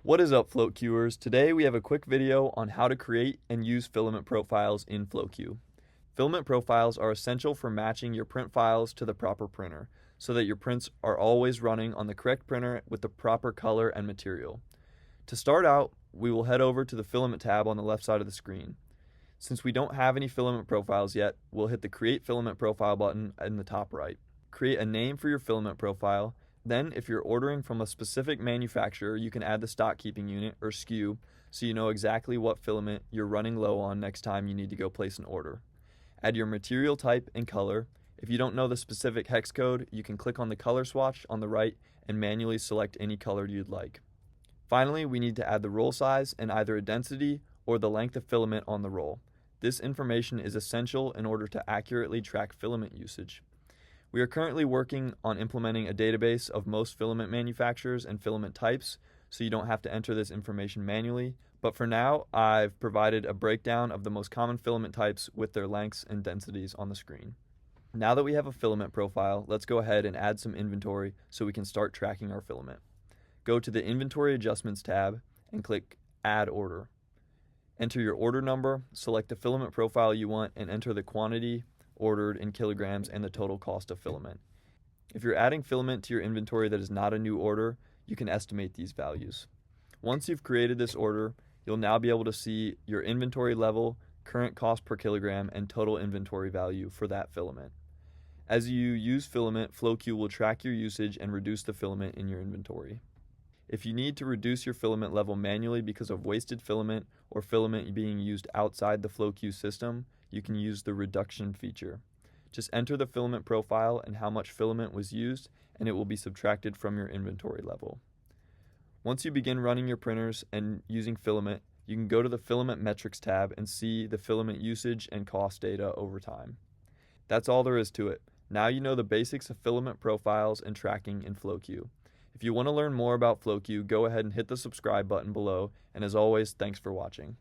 What is up, FlowQers? Today we have a quick video on how to create and use filament profiles in FlowQ. Filament profiles are essential for matching your print files to the proper printer, so that your prints are always running on the correct printer with the proper color and material. To start out, we will head over to the Filament tab on the left side of the screen. Since we don't have any filament profiles yet, we'll hit the Create Filament Profile button in the top right. Create a name for your filament profile. Then, if you're ordering from a specific manufacturer, you can add the stock keeping unit, or SKU, so you know exactly what filament you're running low on next time you need to go place an order. Add your material type and color. If you don't know the specific hex code, you can click on the color swatch on the right and manually select any color you'd like. Finally, we need to add the roll size and either a density or the length of filament on the roll. This information is essential in order to accurately track filament usage. We are currently working on implementing a database of most filament manufacturers and filament types, so you don't have to enter this information manually, but for now, I've provided a breakdown of the most common filament types with their lengths and densities on the screen. Now that we have a filament profile, let's go ahead and add some inventory so we can start tracking our filament. Go to the Inventory Adjustments tab and click Add Order. Enter your order number, select the filament profile you want, and enter the quantity ordered in kilograms and the total cost of filament. If you're adding filament to your inventory that is not a new order, you can estimate these values. Once you've created this order, you'll now be able to see your inventory level, current cost per kilogram, and total inventory value for that filament. As you use filament, FlowQ will track your usage and reduce the filament in your inventory. If you need to reduce your filament level manually because of wasted filament or filament being used outside the FlowQ system, you can use the reduction feature. Just enter the filament profile and how much filament was used, and it will be subtracted from your inventory level. Once you begin running your printers and using filament, you can go to the Filament Metrics tab and see the filament usage and cost data over time. That's all there is to it. Now you know the basics of filament profiles and tracking in FlowQ. If you want to learn more about FlowQ, go ahead and hit the subscribe button below, and as always, thanks for watching.